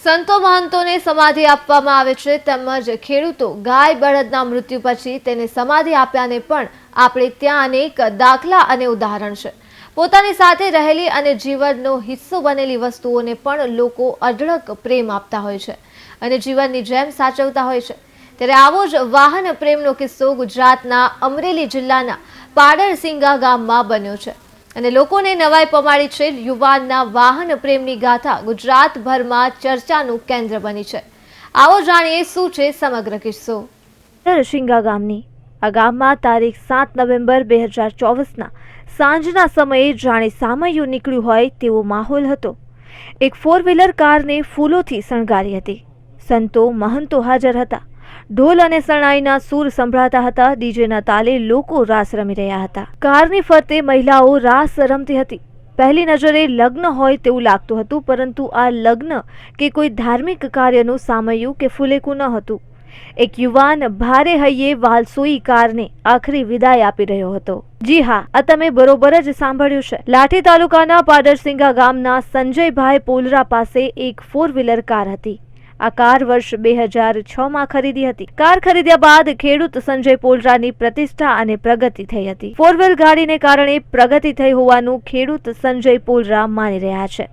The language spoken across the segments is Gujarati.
સંતો મહંતોને સમાધિ આપવામાં આવે છે તેમજ ખેડૂતો ગાય બળદના મૃત્યુ પછી તેને સમાધિ આપ્યાને પણ આપણે ત્યાં અનેક દાખલા અને ઉદાહરણ છે। પોતાની સાથે રહેલી અને જીવનનો હિસ્સો બનેલી વસ્તુઓને પણ લોકો અઢળક પ્રેમ આપતા હોય છે અને જીવનની જેમ સાચવતા હોય છે। ત્યારે આવો જ વાહન પ્રેમનો કિસ્સો ગુજરાતના અમરેલી જિલ્લાના પાડરસિંગા ગામમાં બન્યો છે અને લોકોને નવાઈ પમાડી છે। યુવાનના વાહન પ્રેમની ગાથા ગુજરાતભરમાં ચર્ચાનું કેન્દ્ર બની છે। આવો જાણીએ શું છે સમગ્ર કિસ્સો। પાડરસિંગા ગામની આ ગામમાં તારીખ 7 નવેમ્બર 2024ના સાંજના સમયે જાણે સામૈયું નીકળ્યું હોય તેવો માહોલ હતો। એક 4-વ્હીલર કારને ફૂલોથી શણગારી હતી। સંતો મહંતો હાજર હતા। ઢોલ અને શરણાઈના સૂર સંભળાતા હતા। ડીજેના તાલે લોકો રાસ રમી રહ્યા હતા। કારની ફરતે મહિલાઓ રાસ રમતી હતી। પહેલી નજરે લગ્ન હોય તેવું લાગતું હતું, પરંતુ આ લગ્ન કે કોઈ ધાર્મિક કાર્યનું સામૈયું કે ફુલેકું ન હતું। એક યુવાન ભારે હૈયે વાલસોઈ કારને આખરી વિદાય આપી રહ્યો હતો। જી હા, આ તમે બરોબર જ સાંભળ્યું છે। લાઠી તાલુકાના પાડરસિંગા ગામના સંજયભાઈ પોલરા પાસે એક 4-વ્હીલર કાર હતી। આ કાર વર્ષ 2006માં ખરીદી હતી। કાર ખરીદ્યા બાદ ખેડૂત સંજય પોલરાની પ્રતિષ્ઠા અને પ્રગતિ થઈ હતી। 4-વ્હીલ ગાડીને કારણે પ્રગતિ થઈ હોવાનું ખેડૂત સંજય પોલરા માની રહ્યા છે।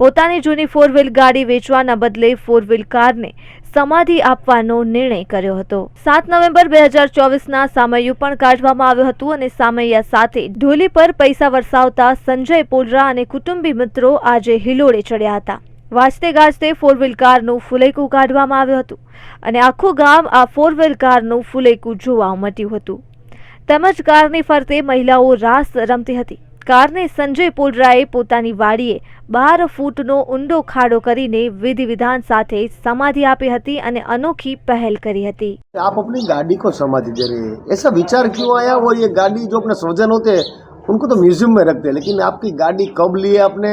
પોતાની જૂની 4-વ્હીલ ગાડી વેચવાના બદલે 4-વ્હીલ કારને સમાધિ આપવાનો નિર્ણય કર્યો હતો। 7 નવેમ્બર 2024ના સામૈયું પણ કાઢવામાં આવ્યું હતું અને સામૈયા સાથે ઢોલી પર પૈસા વરસાવતા સંજય પોલરા અને કુટુંબી મિત્રો આજે હિલોડે ચડ્યા હતા। વાજતે ગાજતે 4-વ્હીલ કારનું ફુલેકું કાઢવામાં આવ્યું હતું અને આખું ગામ આ 4-વ્હીલ કારનું ફુલેકું જોવા ઉમટ્યું હતું। તેમજ કારની ફરતે મહિલાઓ રાસ રમતી હતી। કારને સંજય પોલરાએ પોતાની વાડીએ 12 ફૂટનો ઊંડો ખાડો કરીને વિધિ વિધાન સાથે समाधि આપી હતી અને अनोखी पहल करी હતી। आप अपनी गाड़ी को समाधि दे रहे हैं, ऐसा विचार क्यों आया? और ये गाड़ी जो अपने स्वजन होते हैं उनको तो म्यूजियम में रखते हैं, लेकिन आपकी गाड़ी कब ली आपने,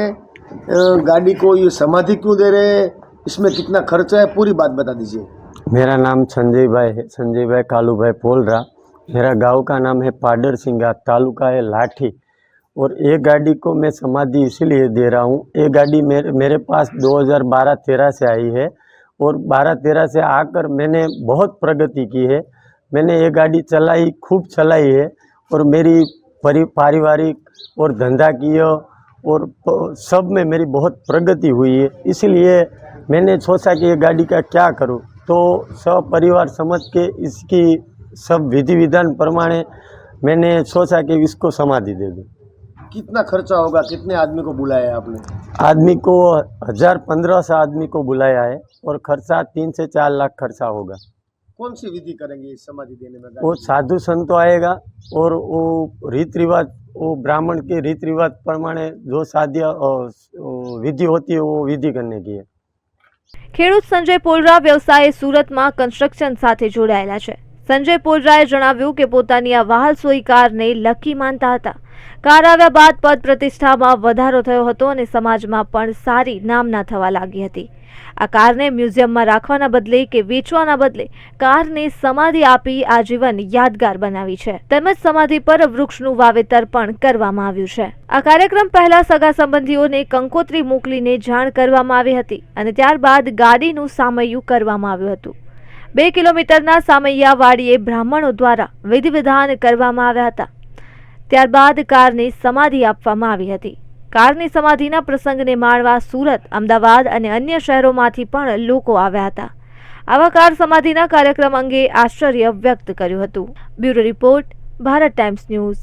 गाड़ी को ये समाधि क्यों दे रहे हैं, इसमें कितना खर्चा है, पूरी बात बता दीजिए। मेरा नाम संजय भाई है, संजय भाई कालू भाई पोलरा। मेरा गांव का नाम है पाडरसिंगा, तालुका है लाठी। और ये गाड़ी को मैं समाधि इसलिए दे रहा हूँ, ये गाड़ी मेरे पास 2012-13 से आई है और 12-13 से आकर मैंने बहुत प्रगति की है। मैंने ये गाड़ी चलाई, खूब चलाई है और मेरी पारिवारिक और धंधाकीय और सब में मेरी बहुत प्रगति हुई है। इसलिए मैंने सोचा कि ये गाड़ी का क्या करूँ, तो सब परिवार समझ के इसकी सब विधि विधान प्रमाणे मैंने सोचा कि इसको समाधि दे दूँ। कितना खर्चा होगा, कितने आदमी को बुलाया है आपने? आदमी को 1000-1500 आदमी को बुलाया है और खर्चा 3 से 4 लाख खर्चा होगा। कौन सी विधि करेंगे इस समाधि देने में? वो साधु संतो आएगा और वो रीत रिवाज, वो ब्राह्मण के रीत रिवाज प्रमाणे जो साध्य विधि होती है वो विधि करने की है। ખેડૂત સંજય પોલરા વ્યવસાય સુરતમાં કન્સ્ટ્રક્શન સાથે જોડાયેલા છે। સંજય પોલરાએ જણાવ્યું કે પોતાની આ વાહલસોઈ કારને લકી માનતા હતા। કાર આવ્યા બાદ પદ પ્રતિષ્ઠામાં વધારો થયો હતો અને સમાજમાં પણ સારી નામના થવા લાગી હતી। આ કારને મ્યુઝિયમમાં રાખવાના બદલે કે વેચવાના બદલે કારને સમાધિ આપી આજીવન યાદગાર બનાવી છે। તેમજ સમાધિ પર વૃક્ષનું વાવેતર પણ કરવામાં આવ્યું છે। આ કાર્યક્રમ પહેલા સગા સંબંધીઓને કંકોત્રી મોકલીને જાણ કરવામાં આવી હતી અને ત્યારબાદ ગાડીનું સામૈયું કરવામાં આવ્યું હતું। 2 કિલોમીટરના સામૈયા વાડીએ બ્રાહ્મણો દ્વારા વિધિ વિધાન કરવામાં આવ્યા હતા। ત્યારબાદ કારને સમાધિ આપવામાં આવી હતી। કારની સમાધિના પ્રસંગને માણવા સુરત, અમદાવાદ અને અન્ય શહેરોમાંથી પણ લોકો આવ્યા હતા। આવા કાર સમાધિના કાર્યક્રમ અંગે આશ્ચર્ય વ્યક્ત કર્યું હતું। Bureau report, Bharat times news.